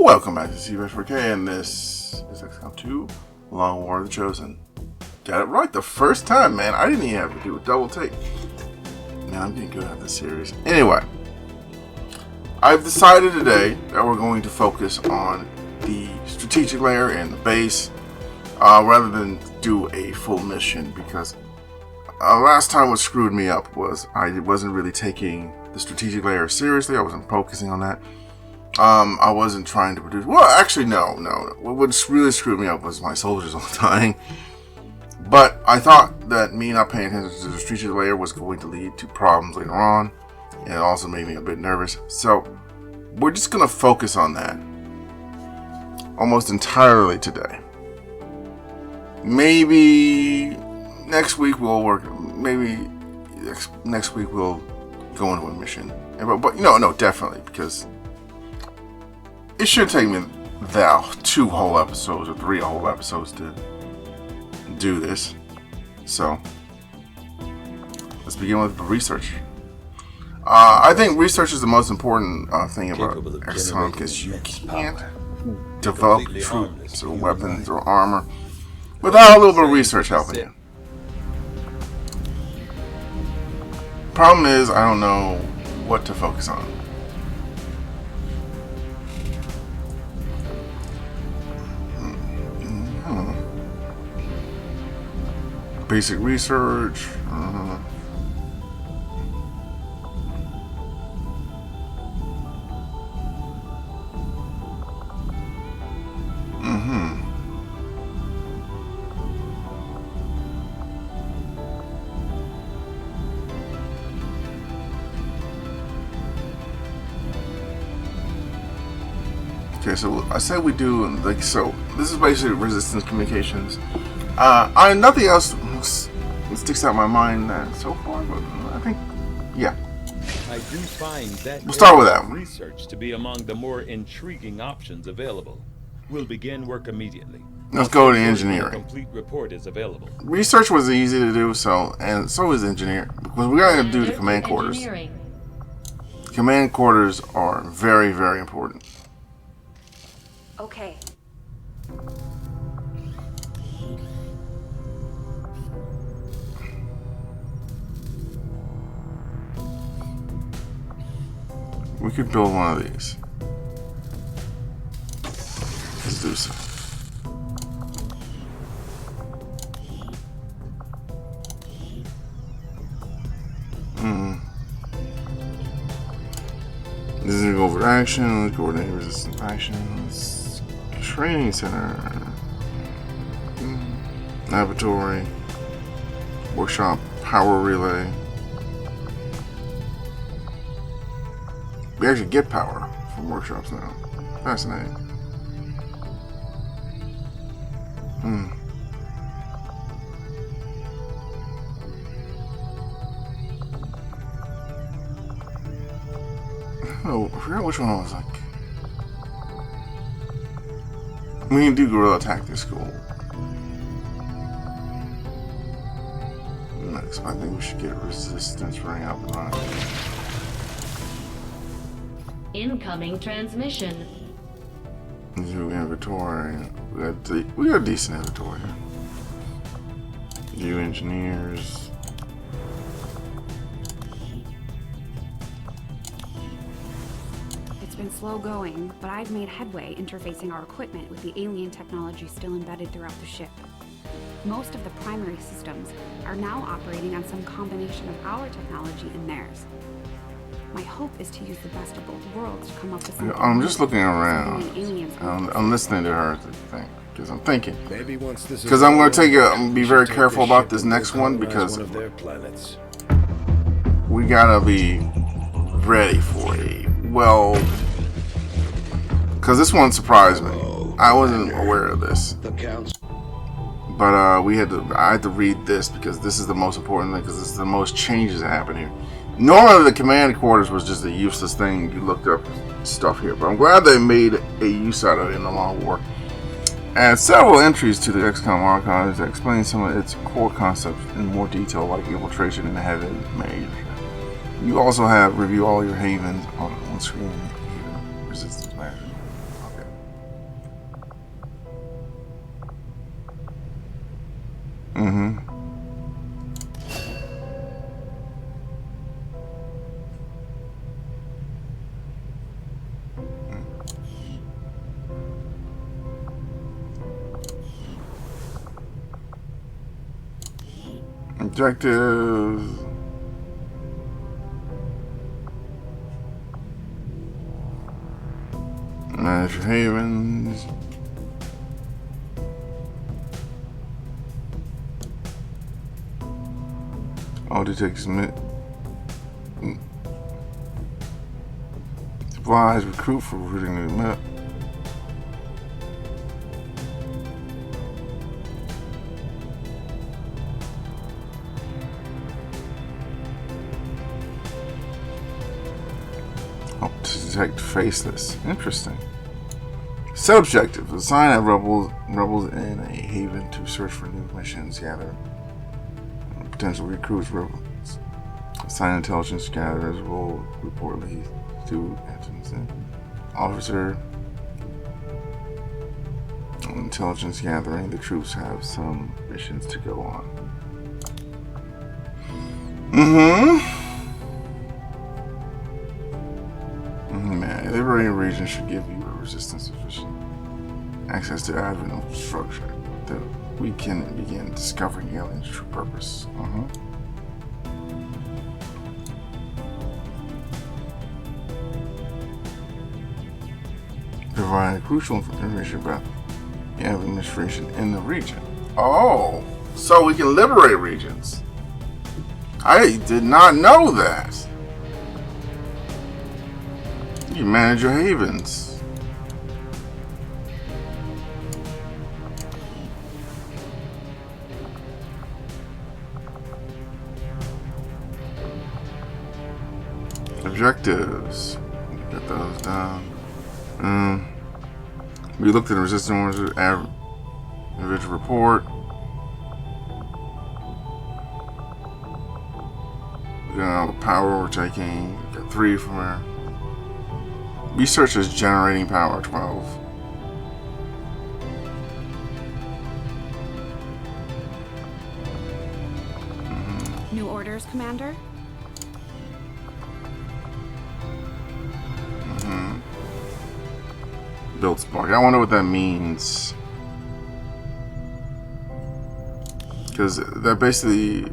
Welcome back to C4K, and this is XCOM 2, Long War of the Chosen. Got it right the first time, man. I didn't even have to do a double take. Man, I'm getting good at this series. Anyway, I've decided today that we're going to focus on the strategic layer and the base, rather than do a full mission, because last time what screwed me up was I wasn't really taking the strategic layer seriously. I wasn't focusing on that. I wasn't trying to produce... Well, actually, no. What really screwed me up was my soldiers all dying. But I thought that me not paying attention to the strategic layer was going to lead to problems later on. And it also made me a bit nervous. So, we're just going to focus on that almost entirely today. Maybe next week we'll work... Maybe next week we'll go into a mission. But no, definitely, because... it should take me that 2 whole episodes or 3 whole episodes to do this. So, let's begin with research. I think research is the most important thing about XCOM, because you can't develop troops or weapons or armor without a little bit of research helping you. Problem is, I don't know what to focus on. Basic research. Okay, so I said we do like so. This is basically resistance communications. Nothing else sticks out in my mind so far, but I think, yeah. I do find that we'll start with that one. Research to be among the more intriguing options available. We'll begin work immediately. Let's go to engineering. A complete report is available. Research was easy to do, so is engineer, because we're going to do the command quarters. Command quarters are very, very important. Okay. We could build one of these. Let's do so. This is go over action, coordinate resistance actions, training center, laboratory, workshop, power relay. We actually get power from workshops now. Fascinating. Oh, I forgot which one I was like. We can do guerrilla tactics, cool. Next, I think we should get resistance ring up and running. Incoming transmission. View inventory. We got a decent inventory. View engineers. It's been slow going, but I've made headway interfacing our equipment with the alien technology still embedded throughout the ship. Most of the primary systems are now operating on some combination of our technology and theirs. My hope is to use the best of both worlds to come up with something. I'm just looking around. I'm listening to her to think, because I'm thinking. Because I'm going to be very careful about this next one, because we gotta be ready for it. Well, because this one surprised me. I wasn't aware of this. But I had to read this, because this is the most important thing, because this is the most changes that happen here. Normally the command quarters was just a useless thing. You looked up stuff here, but I'm glad they made a use out of it in the Long War. Add several entries to the XCOM archives that explain some of its core concepts in more detail, like infiltration in the heaven mage. You also have review all your havens on screen. Resistance management. Okay. Mm-hmm. Objectives. Manage your havens. All detects supplies, recruit for recruiting the map. Oh, to detect faceless. Interesting. Set objective. Assign a rebels in a haven to search for new missions. Gather potential recruits. Rebels. Assign intelligence gatherers will report leads to agents and officer. Intelligence gathering. The troops have some missions to go on. Man, liberating region should give you a resistance sufficient access to admin structure that we can begin discovering aliens' true purpose. Providing crucial information about the administration in the region. Oh, so we can liberate regions. I did not know that. You manage your havens. Objectives. Get those down. We looked at the resistance orders, individual report. We got all the power we're taking. We got 3 from there. Research is generating power, 12. New orders, Commander? Build spark. I wonder what that means. Because that basically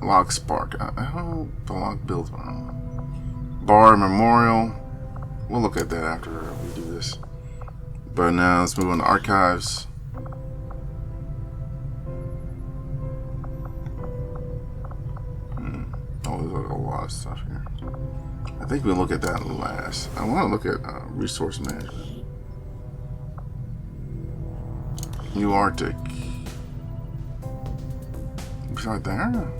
locks spark. I don't know the lock builds one. Bar memorial. We'll look at that after we do this. But now let's move on to archives. Oh, there's a lot of stuff here. I think we'll look at that last. I want to look at resource management. New Arctic. It's right there.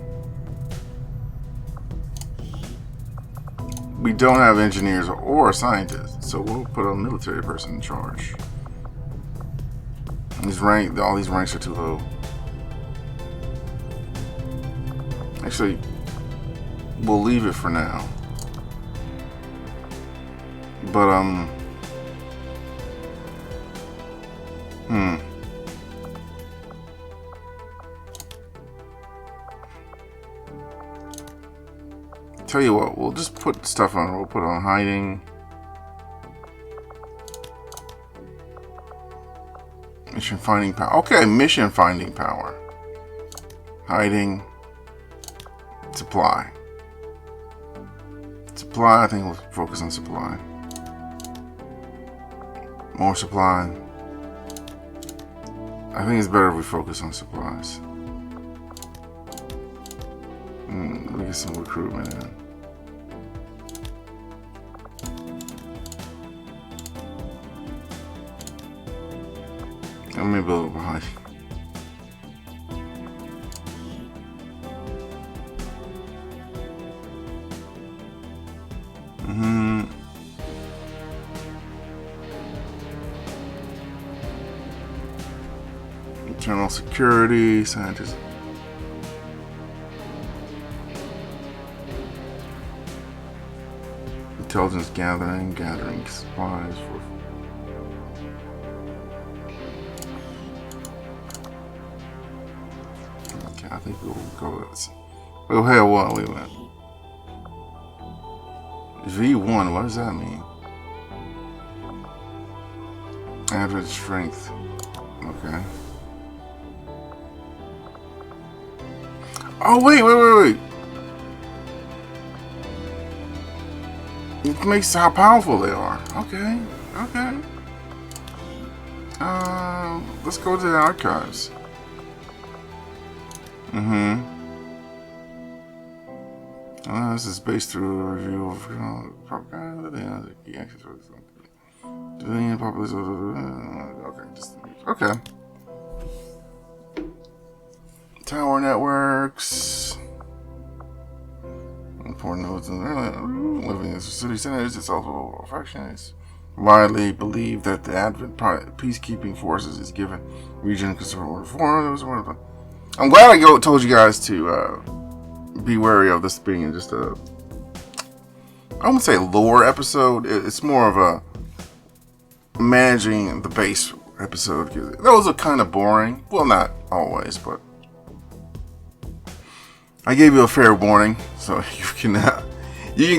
We don't have engineers or scientists, so we'll put a military person in charge. All these ranks are too low. Actually, we'll leave it for now. But tell you what, we'll just put stuff on. We'll put on hiding. Mission finding power. Okay, mission finding power. Hiding. Supply. Supply, I think we'll focus on supply. More supply. I think it's better if we focus on supplies. We get some recruitment in. Let me build it behind. Internal security, scientists. Intelligence gathering supplies for. think we'll go with this. We'll have what? Wait a minute. V1, what does that mean? Average strength. Okay. Oh, wait. It makes how powerful they are. Okay. Let's go to the archives. This is based through a review of propaganda. Okay. Tower networks. Important nodes in living in city centers. It's also a fraction. It's widely believed that the Advent peacekeeping forces is given region control reform. I'm glad I told you guys to be wary of this being just a, I wouldn't say lore episode. It's more of a managing the base episode. Those are kind of boring. Well, not always, but I gave you a fair warning, so you can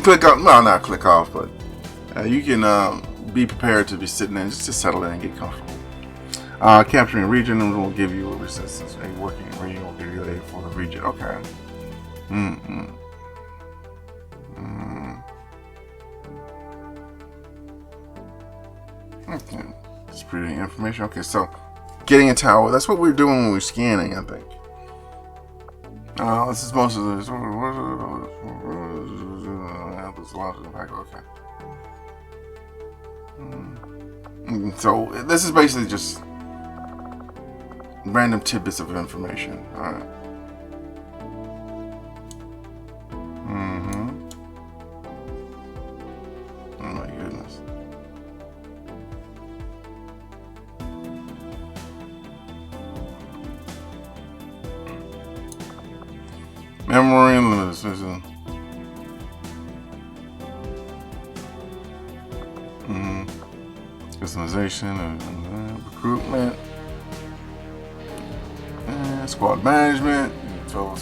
click off. Well, not click off, but you can be prepared to be sitting there just to settle in and get comfortable. Capturing a region will give you a resistance. A working region will give you a for the region. Okay. Okay. Spreading information. Okay, so getting a tower. That's what we're doing when we're scanning, I think. This is most of this. Okay. So this is basically just random tidbits of information. Alright. Oh my goodness. Memory limited. Customization and recruitment. And squad management. So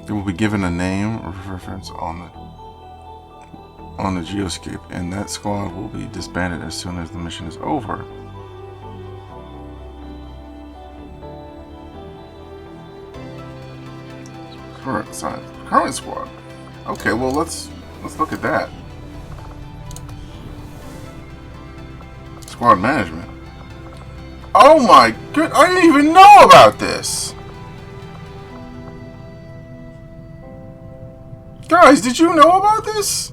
they will be given a name or reference on the geoscape, and that squad will be disbanded as soon as the mission is over. Current squad. Okay, well let's look at that. Squad management. Oh my good! I didn't even know about this. Guys, did you know about this?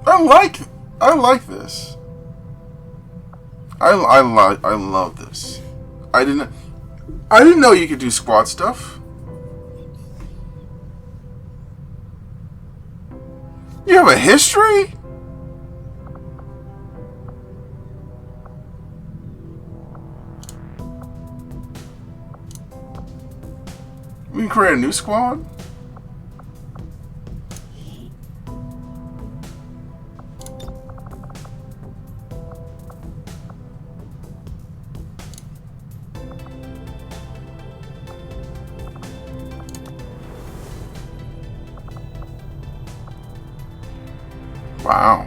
I like this. I love this. I didn't know you could do squad stuff. You have a history? We can create a new squad? Wow.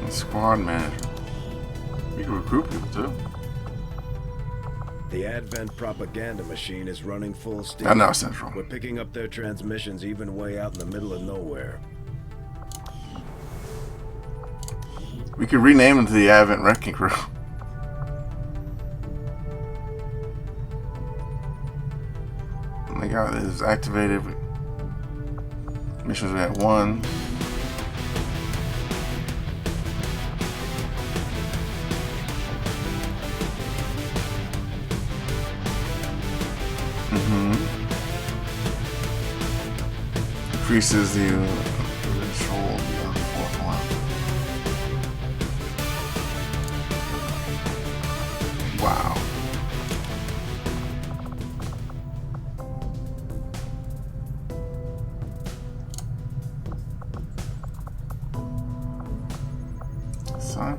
And squad manager. We can recruit people too. The Advent propaganda machine is running full steam. And now Central. We're picking up their transmissions even way out in the middle of nowhere. We could rename them to the Advent Wrecking Crew. Oh my god, it is activated. Missions we had 1. Increases the initial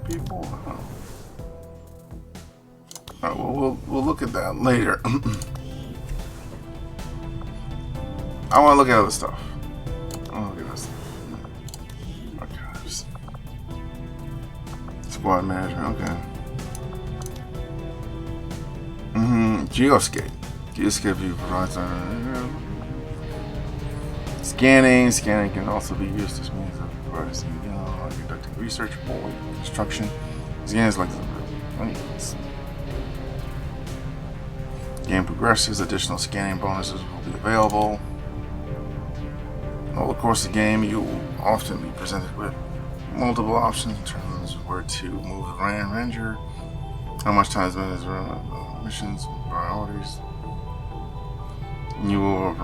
people? I don't know. Alright, well, we'll look at that later. I want to look at other stuff. I want to look at this. Archives. Squad management, okay. Geoscape. Geoscape view provides scanning. Scanning can also be used as means of providing, conducting research or construction. Scanning is like game progresses, additional scanning bonuses will be available. Over the course of the game, you will often be presented with multiple options in terms of where to move the ranger, how much time is spent on missions, priorities. You will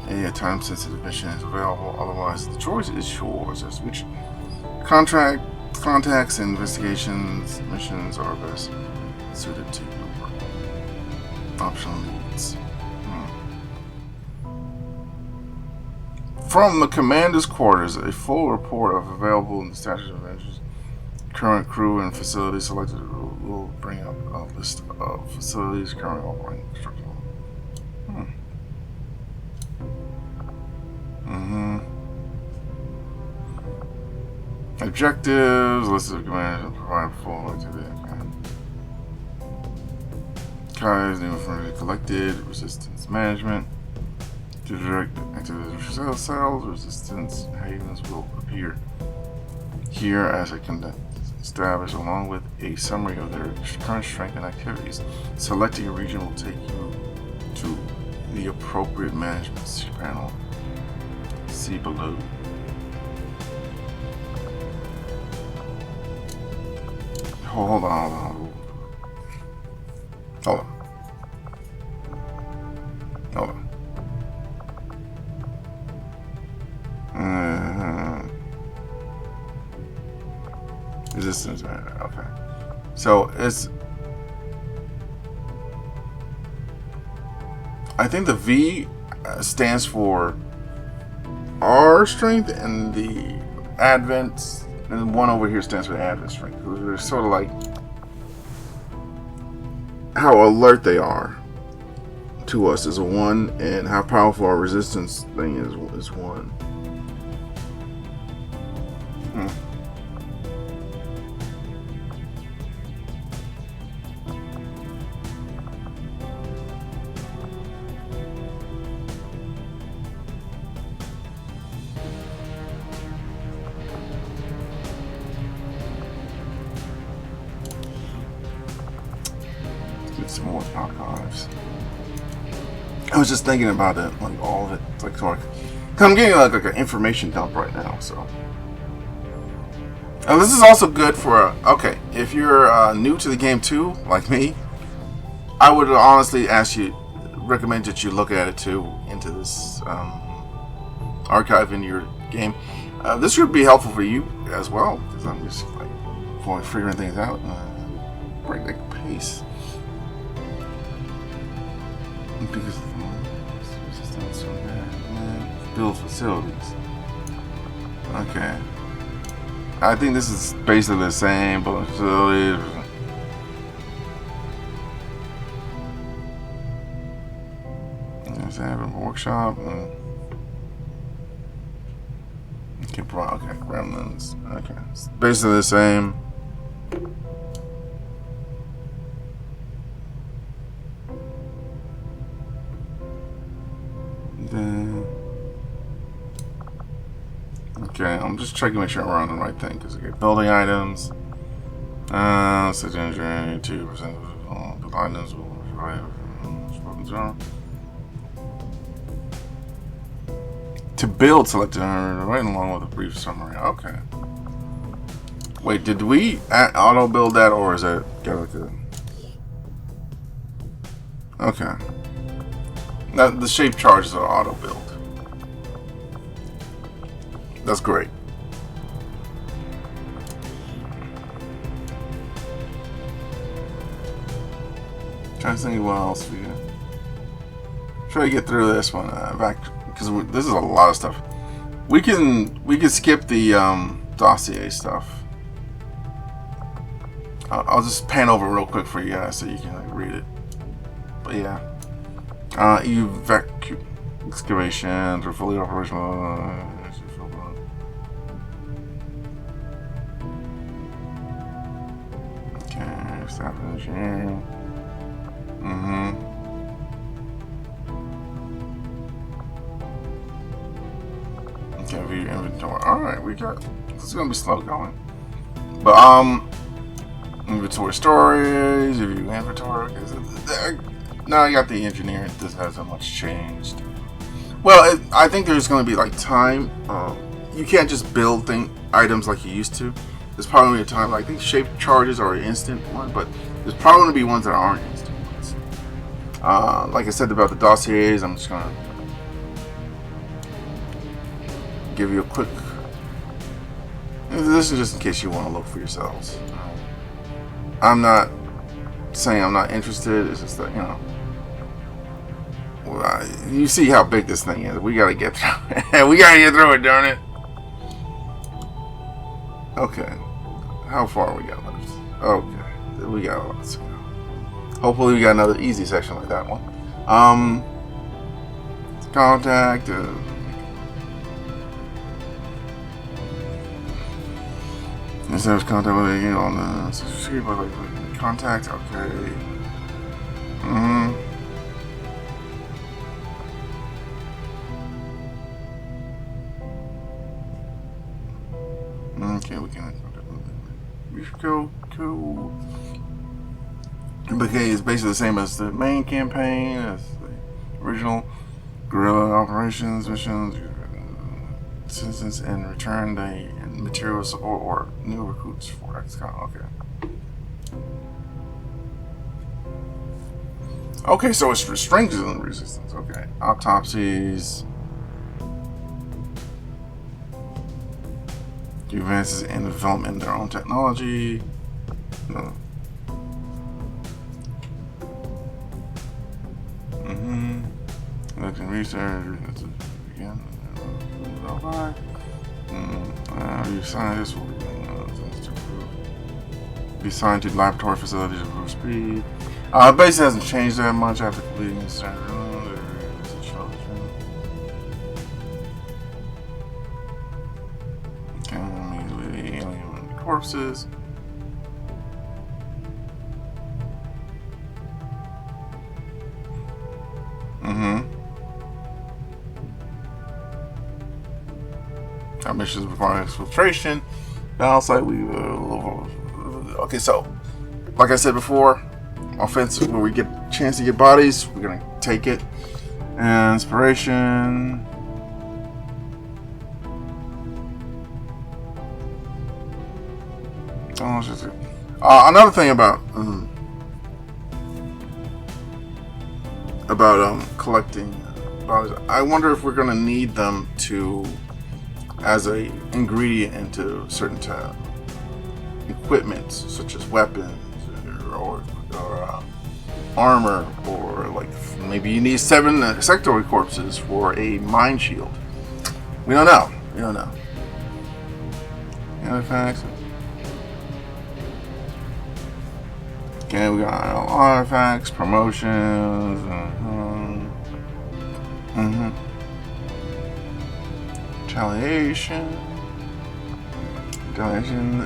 a time-sensitive mission is available. Otherwise, the choice is yours as which contacts and investigations missions are best suited to your optional needs. From the commander's quarters, a full report of available and status of adventures, current crew, and facilities selected will bring up a list of facilities currently operating construction. Objectives, list of commanders, and provide full activity. Cards, new information collected, resistance management. To direct activities of cells, resistance havens will appear here as a conduct established along with a summary of their current strength and activities. Selecting a region will take you to the appropriate management panel. See below. Hold on. Resistance manager. Okay. So it's. I think the V stands for our strength, and the Advent, and one over here stands for the Advent strength. They're sort of like how alert they are to us is a 1, and how powerful our resistance thing is 1. Some more archives. I was just thinking about it, like all of it, like sort of. I'm getting like an information dump right now, so. And this is also good for if you're new to the game too, like me. I would honestly recommend that you look at it too into this archive in your game. This would be helpful for you as well, because I'm just like figuring things out. Break the pace. Because of the resistance, build facilities. Okay. I think this is basically the same, but facilities. Let's have a workshop. Okay, gremlins. Okay. It's basically the same. Okay, I'm just checking to make sure we're on the right thing, because I get building items. 2% of the items will survive. To build, selected right along with a brief summary. Okay. Wait, did we auto build that, or is that good? Okay. Now, the shape charges are auto build. That's great. Trying to think what else we do. Try to get through this one because this is a lot of stuff. We can skip the dossier stuff. I'll just pan over real quick for you guys so you can like, read it. But yeah, evac excavations are fully operational. Okay, staff engineering. Okay, view inventory. Alright, we got this is gonna be slow going. But inventory storage, review inventory. Now I got the engineering. This hasn't much changed. Well, I think there's going to be like time. You can't just build items like you used to. There's probably going to be a time. Like, I think shape charges are an instant one, but there's probably going to be ones that aren't instant ones. Like I said about the dossiers, I'm just going to give you a quick. This is just in case you want to look for yourselves. I'm not saying I'm not interested. It's just that, you know, well, you see how big this thing is. We gotta get through it. We gotta get through it, darn it. Okay, how far we got left? Okay, we got a lot to go. Hopefully, we got another easy section like that one. Contact. Instead of contact with you on the security, but like contact, okay. Okay, we should go. Okay, it's basically the same as the main campaign, as the original guerrilla operations missions. Citizens in return and material support or new recruits for XCOM. Okay, so it's strangers in resistance. Okay, autopsies. Advances in development in their own technology. No. Looking research. Again. Your scientists will be assigned to laboratory facilities to improve speed. Basically hasn't changed that much after completing the standard. Okay, immediately alien corpses. Our missions require exfiltration. Balance like we okay, so like I said before, offensive where we get a chance to get bodies, we're gonna take it. And inspiration. Another thing about collecting bodies, I wonder if we're gonna need them to as a ingredient into certain equipment, such as weapons or armor, or like maybe you need 7 sectoid corpses for a mine shield. We don't know. Artifacts. Okay, we got artifacts, promotions. Retaliation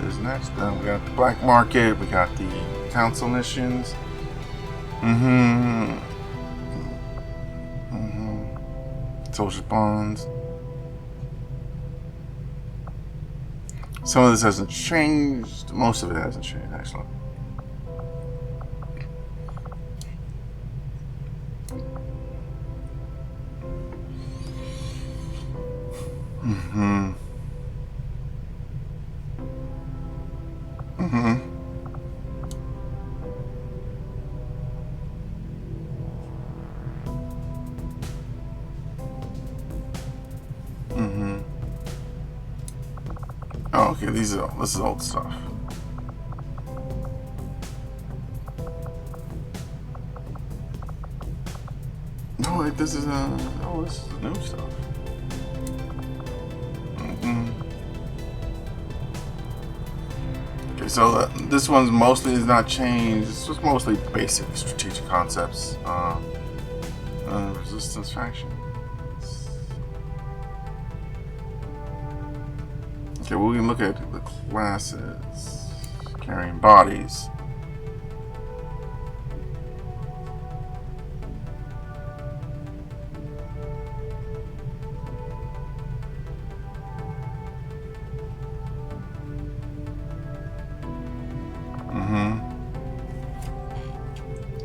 is next. Then we got the black market. We got the council missions. Social bonds. Some of this hasn't changed. Most of it hasn't changed, actually. Oh, okay, this is old stuff. No, wait, this is new stuff. Okay, so this one's mostly is not changed. It's just mostly basic strategic concepts. Resistance faction. Okay, well, we can look at the classes. Carrying bodies.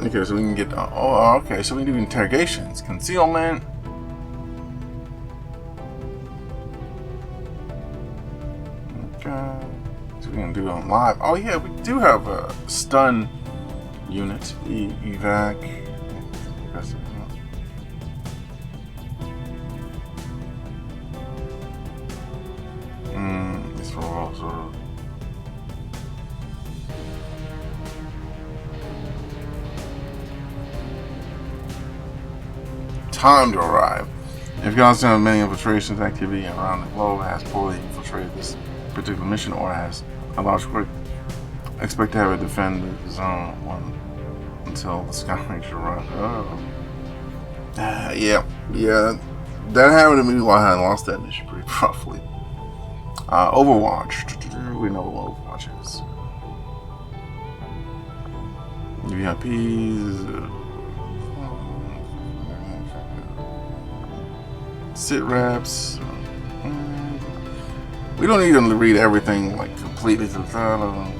Okay, so we can get. Oh, okay. So we can do interrogations, concealment. Okay. So we can do on live. Oh yeah, we do have a stun unit. Evac. These are all sort of. Time to arrive. Afghanistan has many infiltrations activity around the globe, has poorly infiltrated this particular mission, or has a large quick. Expect to have it defend the zone one until the sky ranger arrives. Oh. Yeah. That happened to me while I lost that mission pretty roughly. Overwatch. We know what Overwatch is. VIPs. Sit reps. We don't need them to read everything like completely to the side of them.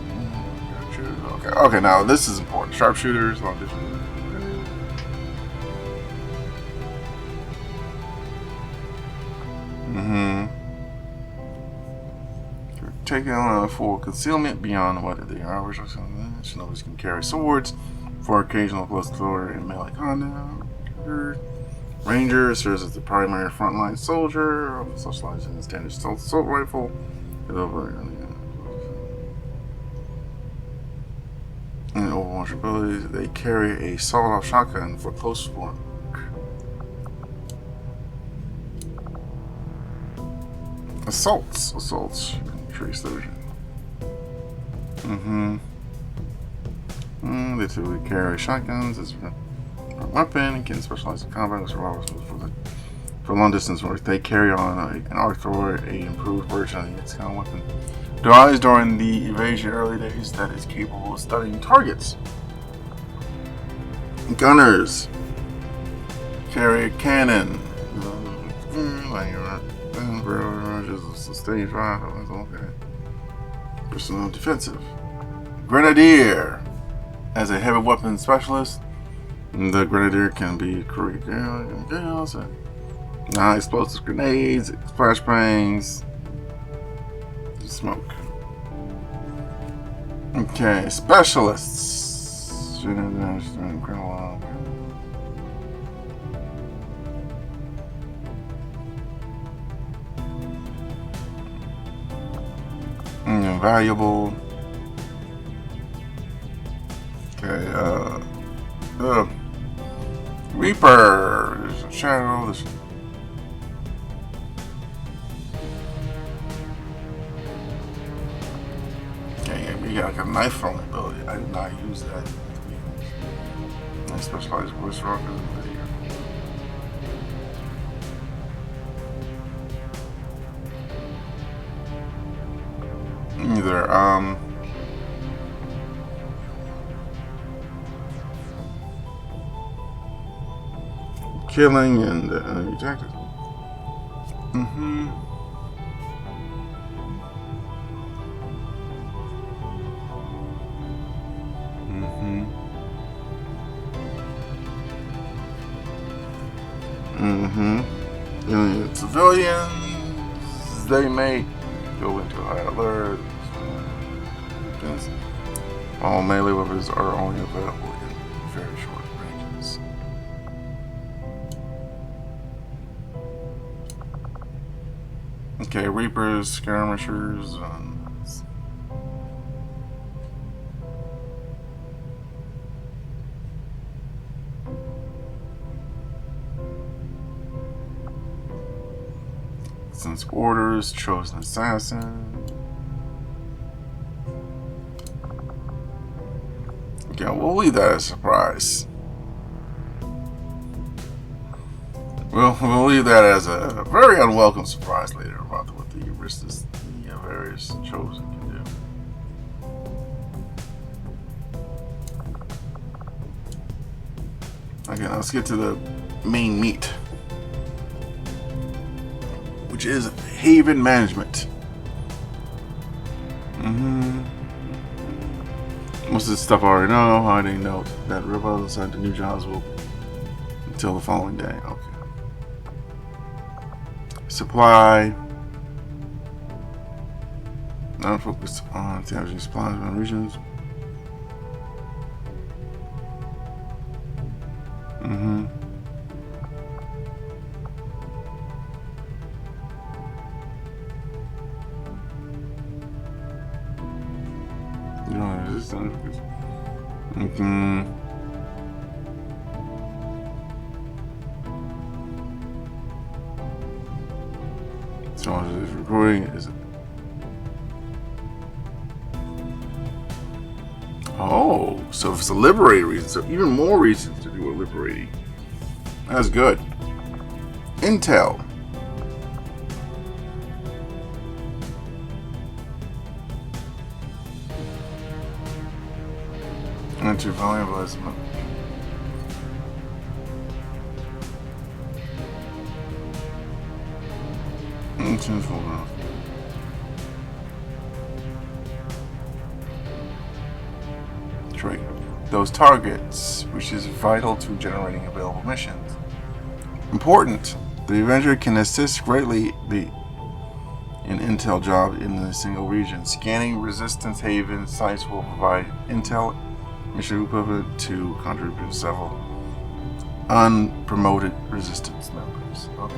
Okay, now this is important. Sharpshooters, long distance. Taking on for concealment beyond what they are. Shinobi's can carry swords for occasional close quarter and melee combat. Ranger serves as the primary frontline soldier, specializing in standard assault rifle. And Overwatch abilities, they carry a sawed-off shotgun for close work. Assaults, trace those. They typically carry shotguns as a weapon and can specialize in combat as well as for long distance work. They carry on an arc thrower, a improved version of the XCOM weapon. Devised during the invasion early days that is capable of studying targets. Gunners carry a cannon. Stage 5. Okay. Personal defensive. Grenadier. As a heavy weapon specialist, the Grenadier can be explosive grenades, flashbangs, smoke. Okay, specialists. Invaluable. Okay, Reaper. There's a shadow. There's we got like a knife throwing ability. I did not use that. I specialize voice rockers in video. Either killing and ejected. Civilians, they may go into high alert. All melee weapons are only available in very short ranges. Okay, Reapers, skirmishers, since orders, chosen assassin. Yeah, we'll leave that as a surprise. We'll leave that as a very unwelcome surprise later about what the Aristas, the various chosen can do. Okay, now let's get to the main meat, which is Haven Management. Most of this stuff I already know. I didn't know that Revert assigned to new jobs will until the following day. Okay. Supply. Not focused on damaging supplies and regions. So this recording is. Oh, so if it's a liberating reason, so even more reasons to do a liberating. That's good. Intel. Enter valuable as trade those targets, which is vital to generating available missions. Important. The Avenger can assist greatly an intel job in a single region. Scanning resistance haven sites will provide intel mission equivalent to contribute several unpromoted resistance members. Okay.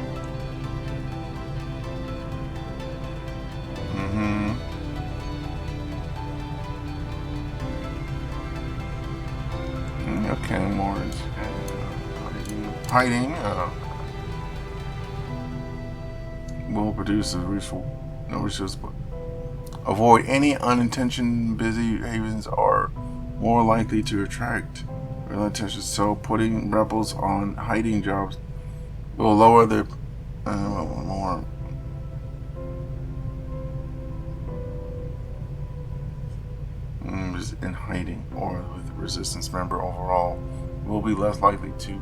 Okay, more hiding. Will produce a resource, but avoid any unintentional busy havens are more likely to attract real attention. So putting rebels on hiding jobs will lower their more. In hiding or with a resistance member overall will be less likely to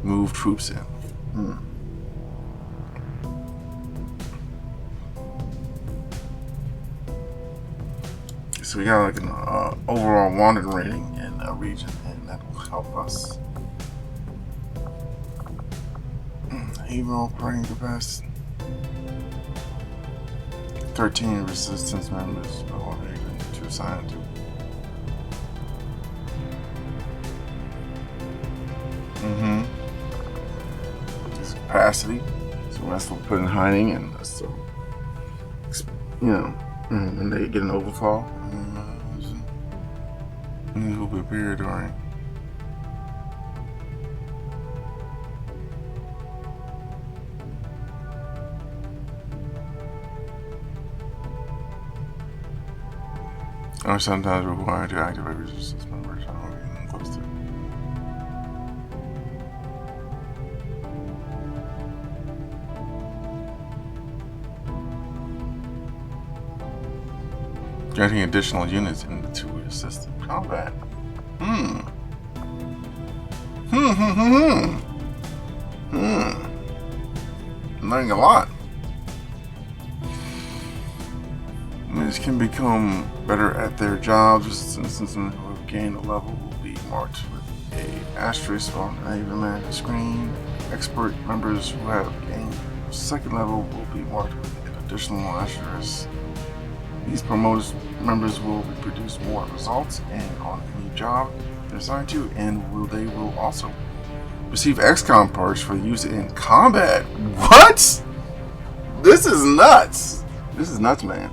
move troops in. So we got like an overall wanted rating in a region, and that will help us. Even operating the best. 13 resistance members before they even to assign to. This capacity, so that's what we put in hiding, and so when they get an overfall, it will be a period during. Or sometimes required to activate resistance members. I don't even close to. Getting additional units into assist in combat. I'm learning a lot. Enemies can become better at their jobs. Resistance who have gained a level will be marked with a asterisk on the Haven screen. Expert members who have gained second level will be marked with an additional asterisk. These promoted members will produce more results and on any job they're assigned to, and they will also receive XCOM perks for use in combat. What? This is nuts. This is nuts, man.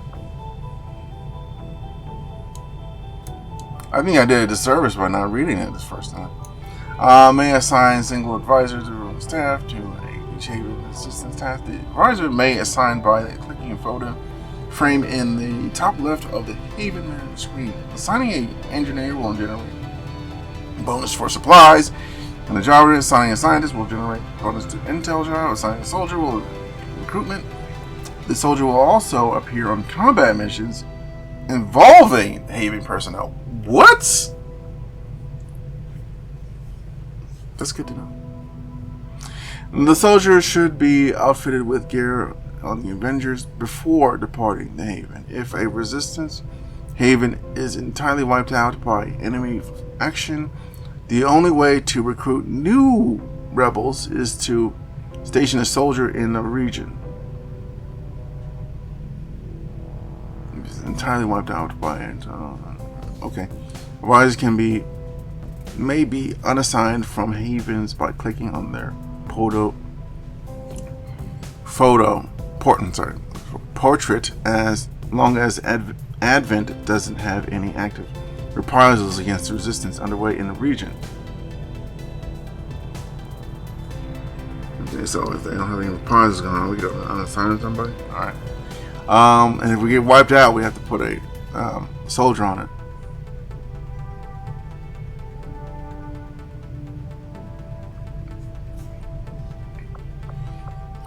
I think I did a disservice by not reading it this first time. May assign single advisor to the staff to each Haven assistance task. The advisor may assign by clicking a photo frame in the top left of the Haven screen. Assigning an engineer will generate Bonus for supplies. And the job assigning a scientist will generate bonus to intel job. Assigning a soldier will recruitment. The soldier will also appear on combat missions involving Haven personnel. What? That's good to know. The soldier should be outfitted with gear on the Avengers before departing the Haven. If a resistance Haven is entirely wiped out by enemy action, the only way to recruit new rebels is to station a soldier in the region. It's entirely wiped out by it. Okay. Riders may be unassigned from Havens by clicking on their portrait as long as Advent doesn't have any active reprisals against the resistance underway in the region. Okay, so if they don't have any reprisals going on, we can unassign somebody. Alright. And if we get wiped out, we have to put a soldier on it.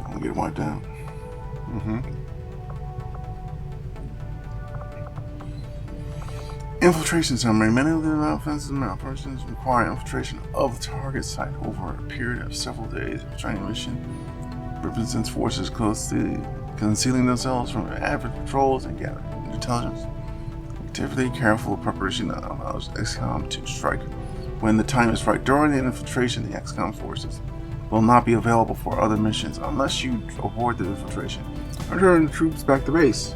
We'll get wiped out. Infiltration summary. Many of the offenses and operations require infiltration of the target site over a period of several days. A training mission represents forces closely concealing themselves from average patrols and gathering intelligence. Activity careful preparation that allows XCOM to strike when the time is right. During the infiltration, the XCOM forces will not be available for other missions unless you avoid the infiltration or turn the troops back to base.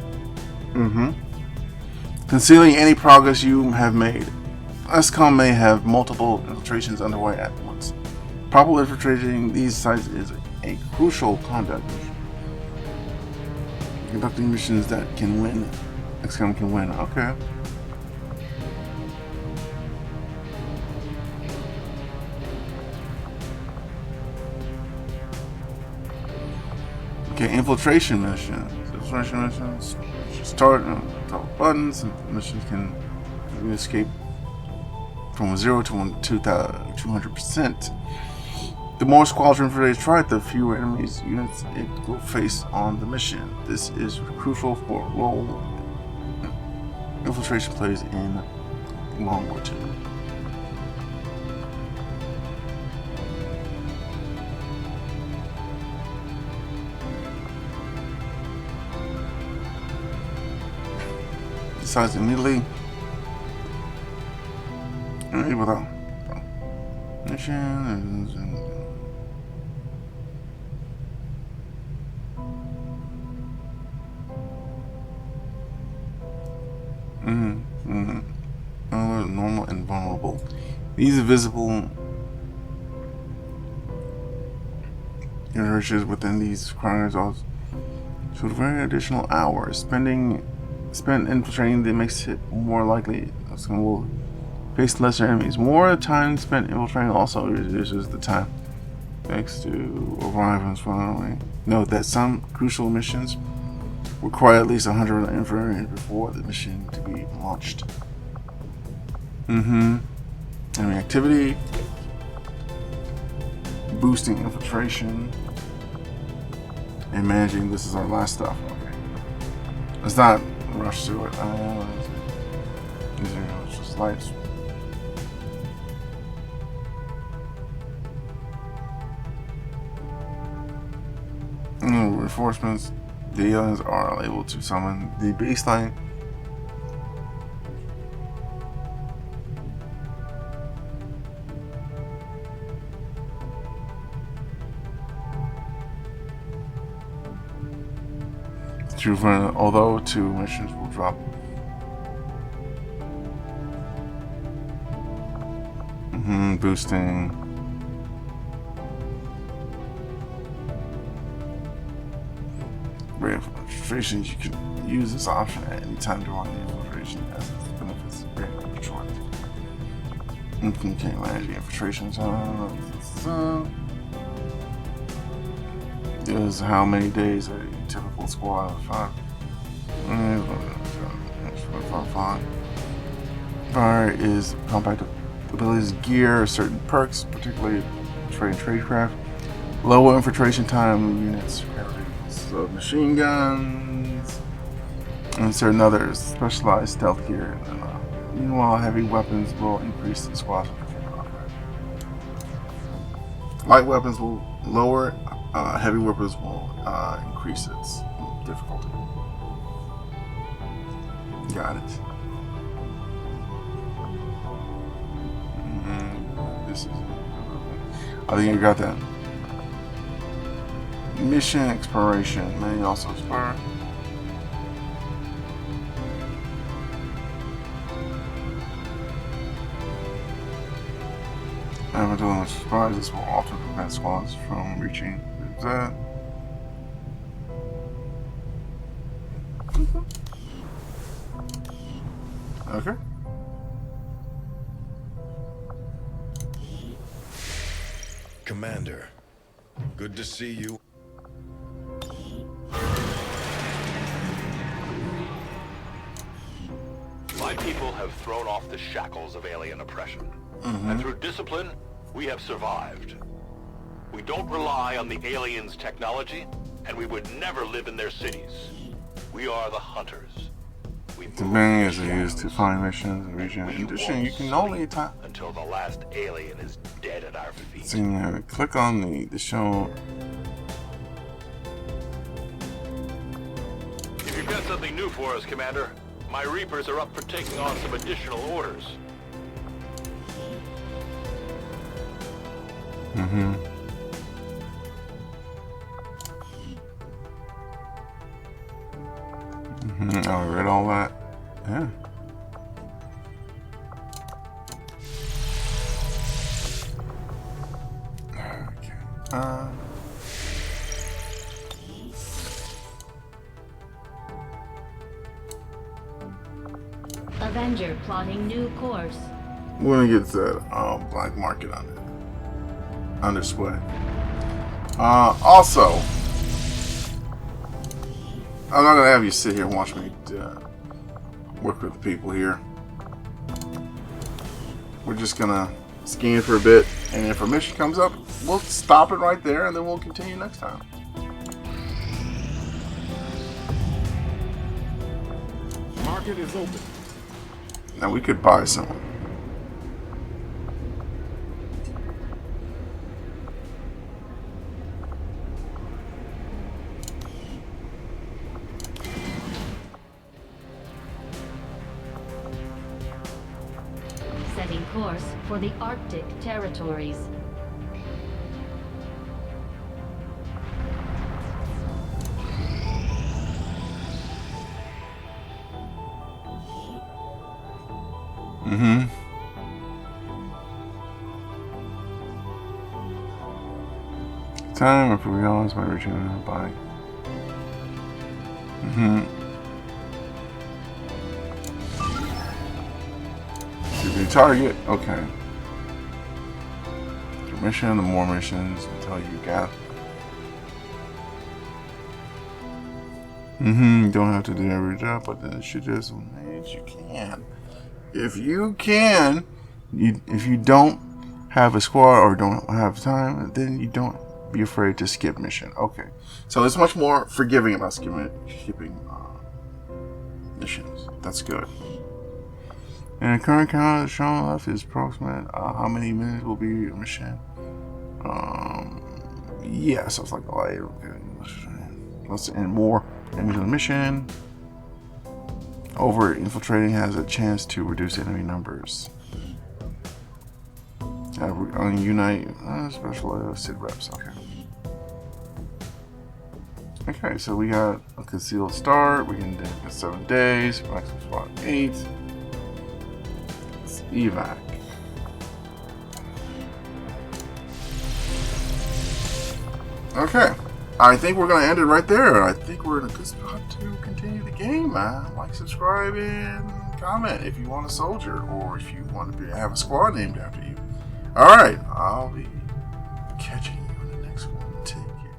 Concealing any progress you have made. XCOM may have multiple infiltrations underway at once. Proper infiltrating these sites is a crucial conduct mission. Conducting missions that can win. XCOM can win. Okay. Okay, infiltration missions. Infiltration missions. Start top buttons. Missions can escape from 0 to 200%. The more squadron infiltrators try, the fewer enemies units it will face on the mission. This is crucial for role infiltration plays in World War II. Decides immediately. Without mission. Normal and vulnerable. These are visible inertias within these corners also should vary additional hours. Spent infiltrating that makes it more likely someone will face lesser enemies. More time spent infiltrating also reduces the time takes to arrive on finally. Note that some crucial missions require at least 100 infiltrators before the mission to be launched. Enemy activity, boosting infiltration, and managing. This is our last stuff. Okay, let's not rush through it. These are just lights. Reinforcements. The aliens are able to summon the baseline. Although 2 missions will drop. Boosting. Infiltration, you can use this option at any time during the infiltration as its benefits are greatly short. Okay, managing infiltration. This is how many days a typical squad of 5. Fire is compact abilities, gear, certain perks, particularly trade tradecraft. Lower infiltration time units, so machine guns, and certain others, specialized stealth gear. Meanwhile, heavy weapons will increase the squad. Light weapons will lower, heavy weapons will increase its difficulty. Got it. This is. I think you got that. Mission exploration may also expire. Eventually, surprises will often prevent squads from reaching that. Okay. Commander, good to see you. My people have thrown off the shackles of alien oppression. And through discipline, we have survived. We don't rely on the aliens' technology, and we would never live in their cities. We are the hunters. The menu is used to find missions and region. In addition, you can only until the last alien is dead at our feet. So click on the show. If you've got something new for us, Commander, my Reapers are up for taking on some additional orders. I read all that. Yeah. Okay. Avenger plotting new course. We're gonna get that black market on it. Under sweat. Also, I'm not gonna have you sit here and watch me work with the people here. We're just gonna scan for a bit, and if a mission comes up, we'll stop it right there, and then we'll continue next time. Market is open. Now we could buy someone. Setting course for the Arctic territories. Time if we realize by reaching a body. The target, okay. The mission, the more missions until you got. You don't have to do every job, but then shoot this one. You can. If you can, if you don't have a squad or don't have time, then you don't be afraid to skip mission. Okay, so it's much more forgiving about skipping missions. That's good. And the current count shown left is approximate. How many minutes will be a mission? Yeah, so it's like a light. Okay, let's end more enemies on the mission. Over infiltrating has a chance to reduce enemy numbers. Unite special sit reps. Okay. Okay, so we got a concealed start. We can do 7 days. Maximum spot 8. It's evac. Okay, I think we're gonna end it right there. I think we're in a good spot to continue the game, man. Like, subscribe, and comment if you want a soldier or if you want to have a squad named after you. All right, I'll be catching you in the next one. Take care.